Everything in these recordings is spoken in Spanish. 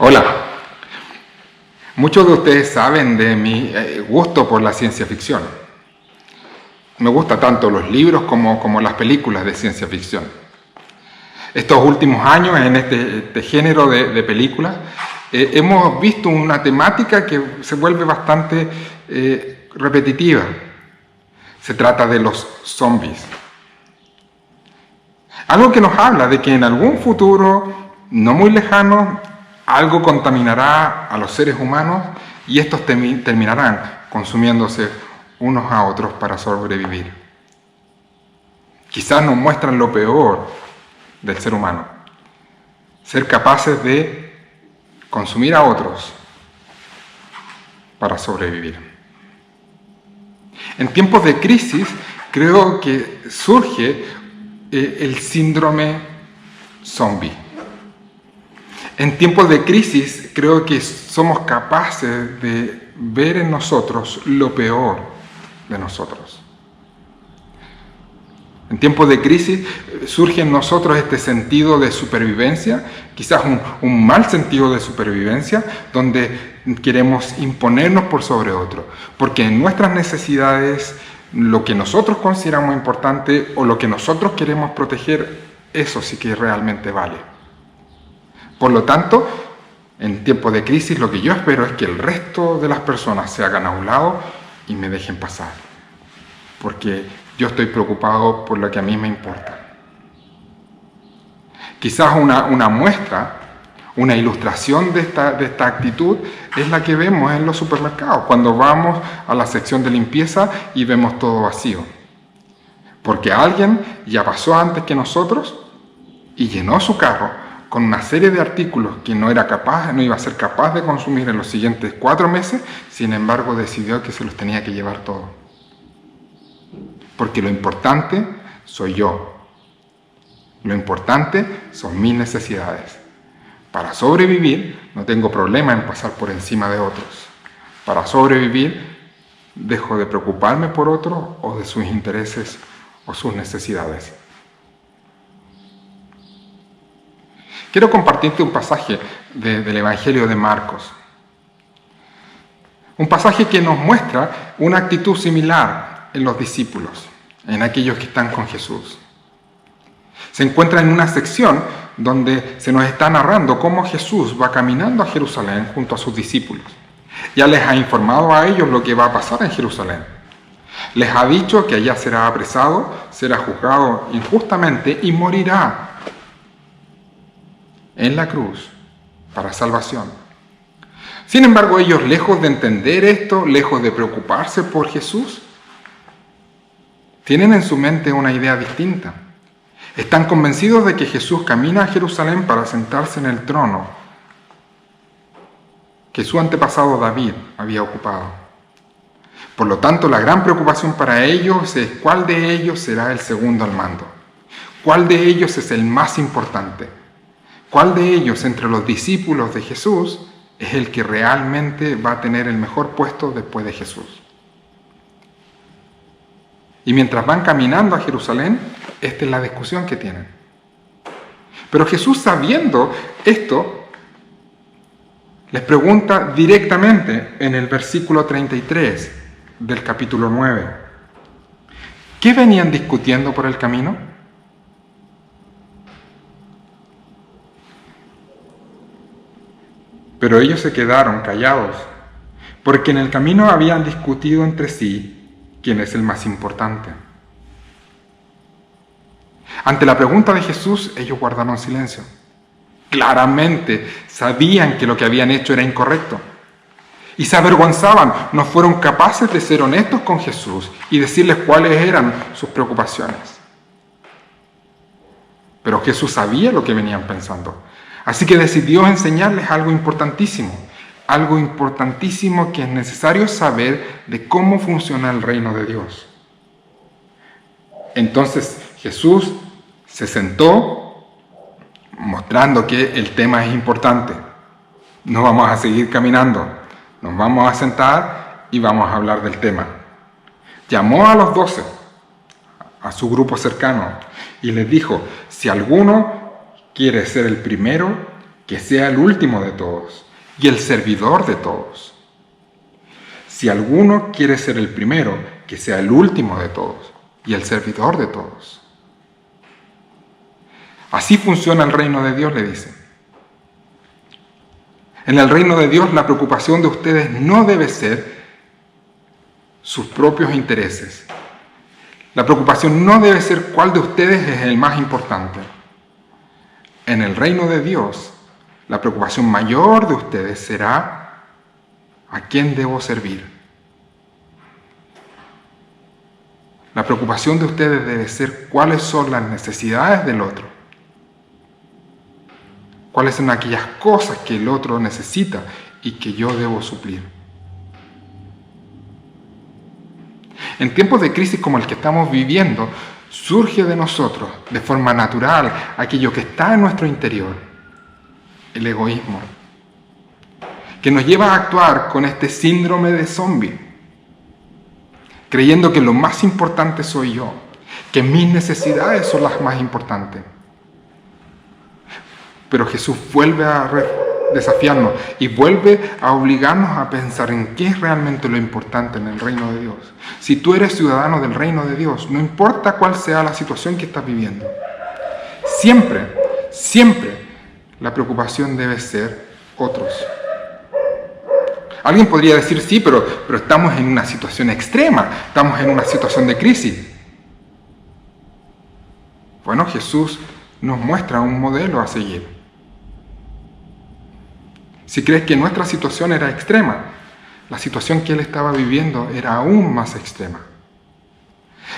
Hola, muchos de ustedes saben de mi gusto por la ciencia ficción. Me gustan tanto los libros como las películas de ciencia ficción. Estos últimos años en este género de películas hemos visto una temática que se vuelve bastante repetitiva. Se trata de los zombies. Algo que nos habla de que en algún futuro no muy lejano algo contaminará a los seres humanos y estos terminarán consumiéndose unos a otros para sobrevivir. Quizás nos muestran lo peor del ser humano, ser capaces de consumir a otros para sobrevivir. En tiempos de crisis creo que surge el síndrome zombie. En tiempos de crisis creo que somos capaces de ver en nosotros lo peor de nosotros. En tiempos de crisis surge en nosotros este sentido de supervivencia, quizás un mal sentido de supervivencia, donde queremos imponernos por sobre otro, porque en nuestras necesidades, lo que nosotros consideramos importante o lo que nosotros queremos proteger, eso sí que realmente vale. Por lo tanto, en tiempos de crisis lo que yo espero es que el resto de las personas se hagan a un lado y me dejen pasar, porque yo estoy preocupado por lo que a mí me importa. Quizás una muestra, una ilustración de esta actitud es la que vemos en los supermercados, cuando vamos a la sección de limpieza y vemos todo vacío. Porque alguien ya pasó antes que nosotros y llenó su carro con una serie de artículos que no iba a ser capaz de consumir en los siguientes 4 meses, sin embargo decidió que se los tenía que llevar todos. Porque lo importante soy yo. Lo importante son mis necesidades. Para sobrevivir no tengo problema en pasar por encima de otros. Para sobrevivir dejo de preocuparme por otros o de sus intereses o sus necesidades. Quiero compartirte un pasaje del Evangelio de Marcos. Un pasaje que nos muestra una actitud similar en los discípulos, en aquellos que están con Jesús. Se encuentra en una sección donde se nos está narrando cómo Jesús va caminando a Jerusalén junto a sus discípulos. Ya les ha informado a ellos lo que va a pasar en Jerusalén. Les ha dicho que allá será apresado, será juzgado injustamente y morirá en la cruz para salvación. Sin embargo, ellos, lejos de entender esto, lejos de preocuparse por Jesús, tienen en su mente una idea distinta. Están convencidos de que Jesús camina a Jerusalén para sentarse en el trono que su antepasado David había ocupado. Por lo tanto, la gran preocupación para ellos es cuál de ellos será el segundo al mando. ¿Cuál de ellos es el más importante? ¿Cuál de ellos entre los discípulos de Jesús es el que realmente va a tener el mejor puesto después de Jesús? Y mientras van caminando a Jerusalén, esta es la discusión que tienen. Pero Jesús, sabiendo esto, les pregunta directamente en el versículo 33 del capítulo 9. ¿Qué venían discutiendo por el camino? Pero ellos se quedaron callados, porque en el camino habían discutido entre sí quién es el más importante. Ante la pregunta de Jesús, ellos guardaron silencio. Claramente sabían que lo que habían hecho era incorrecto. Y se avergonzaban, no fueron capaces de ser honestos con Jesús y decirles cuáles eran sus preocupaciones. Pero Jesús sabía lo que venían pensando. Así que decidió enseñarles algo importantísimo que es necesario saber de cómo funciona el reino de Dios. Entonces Jesús se sentó, mostrando que el tema es importante. No vamos a seguir caminando, nos vamos a sentar y vamos a hablar del tema. Llamó a los 12, a su grupo cercano, y les dijo: si alguno quiere ser el primero, que sea el último de todos y el servidor de todos. Si alguno quiere ser el primero, que sea el último de todos y el servidor de todos. Así funciona el reino de Dios, le dice. En el reino de Dios la preocupación de ustedes no debe ser sus propios intereses. La preocupación no debe ser cuál de ustedes es el más importante. En el reino de Dios, la preocupación mayor de ustedes será ¿a quién debo servir? La preocupación de ustedes debe ser cuáles son las necesidades del otro. Cuáles son aquellas cosas que el otro necesita y que yo debo suplir. En tiempos de crisis como el que estamos viviendo, surge de nosotros, de forma natural, aquello que está en nuestro interior, el egoísmo, que nos lleva a actuar con este síndrome de zombie, creyendo que lo más importante soy yo, que mis necesidades son las más importantes. Pero Jesús vuelve a desafiarnos y vuelve a obligarnos a pensar en qué es realmente lo importante en el reino de Dios. Si tú eres ciudadano del reino de Dios, no importa cuál sea la situación que estás viviendo, siempre la preocupación debe ser otros. Alguien podría decir, sí, pero estamos en una situación extrema, estamos en una situación de crisis. Bueno, Jesús nos muestra un modelo a seguir. Si crees que nuestra situación era extrema, la situación que él estaba viviendo era aún más extrema.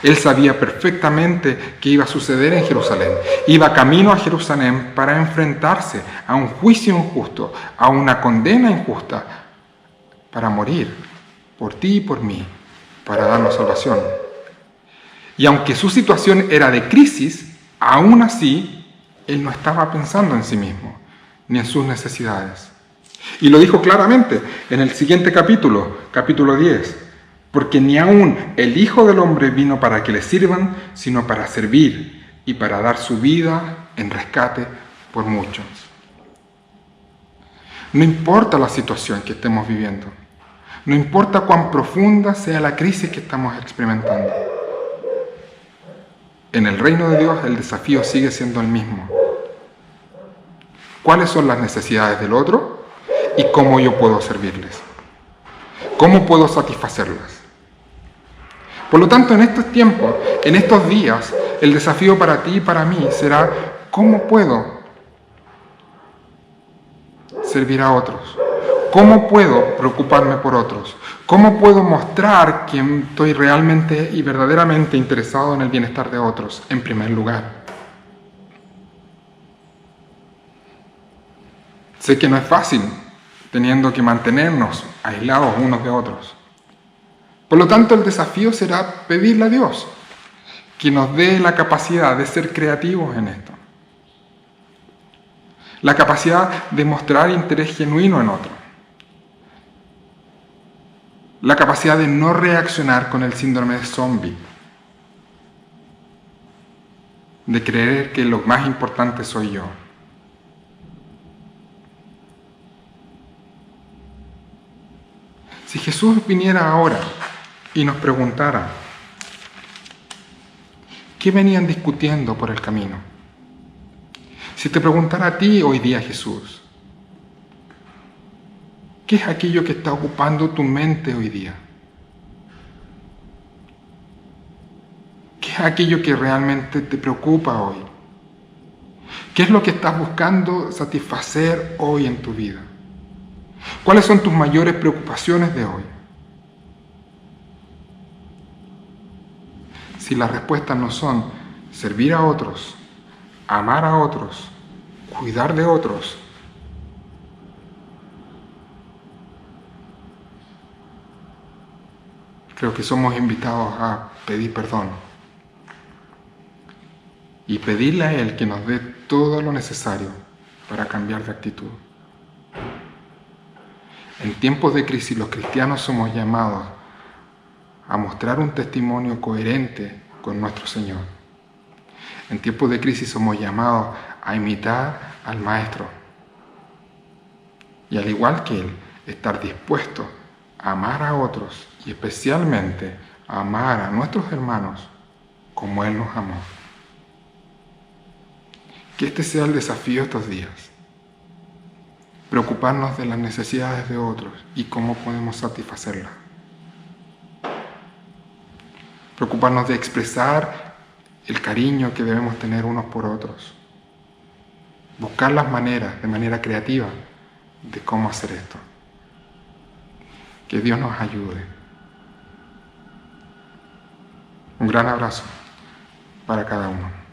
Él sabía perfectamente qué iba a suceder en Jerusalén. Iba camino a Jerusalén para enfrentarse a un juicio injusto, a una condena injusta, para morir por ti y por mí, para darnos salvación. Y aunque su situación era de crisis, aún así, él no estaba pensando en sí mismo, ni en sus necesidades. Y lo dijo claramente en el siguiente capítulo 10, porque ni aún el Hijo del Hombre vino para que le sirvan, sino para servir y para dar su vida en rescate por muchos. No importa la situación que estemos viviendo, no importa cuán profunda sea la crisis que estamos experimentando. En el reino de Dios el desafío sigue siendo el mismo. ¿Cuáles son las necesidades del otro? ¿Y cómo yo puedo servirles? ¿Cómo puedo satisfacerlas? Por lo tanto, en estos tiempos, en estos días, el desafío para ti y para mí será ¿cómo puedo servir a otros? ¿Cómo puedo preocuparme por otros? ¿Cómo puedo mostrar que estoy realmente y verdaderamente interesado en el bienestar de otros, en primer lugar? Sé que no es fácil, teniendo que mantenernos aislados unos de otros. Por lo tanto, el desafío será pedirle a Dios que nos dé la capacidad de ser creativos en esto. La capacidad de mostrar interés genuino en otro. La capacidad de no reaccionar con el síndrome de zombie. De creer que lo más importante soy yo. Si Jesús viniera ahora y nos preguntara, ¿qué venían discutiendo por el camino? Si te preguntara a ti hoy día, Jesús, ¿qué es aquello que está ocupando tu mente hoy día? ¿Qué es aquello que realmente te preocupa hoy? ¿Qué es lo que estás buscando satisfacer hoy en tu vida? ¿Cuáles son tus mayores preocupaciones de hoy? Si las respuestas no son servir a otros, amar a otros, cuidar de otros, creo que somos invitados a pedir perdón y pedirle a Él que nos dé todo lo necesario para cambiar de actitud. En tiempos de crisis, los cristianos somos llamados a mostrar un testimonio coherente con nuestro Señor. En tiempos de crisis somos llamados a imitar al Maestro, Y al igual que Él, estar dispuesto a amar a otros y especialmente a amar a nuestros hermanos como Él nos amó. Que este sea el desafío estos días. Preocuparnos de las necesidades de otros y cómo podemos satisfacerlas. Preocuparnos de expresar el cariño que debemos tener unos por otros. Buscar las maneras, de manera creativa, de cómo hacer esto. Que Dios nos ayude. Un gran abrazo para cada uno.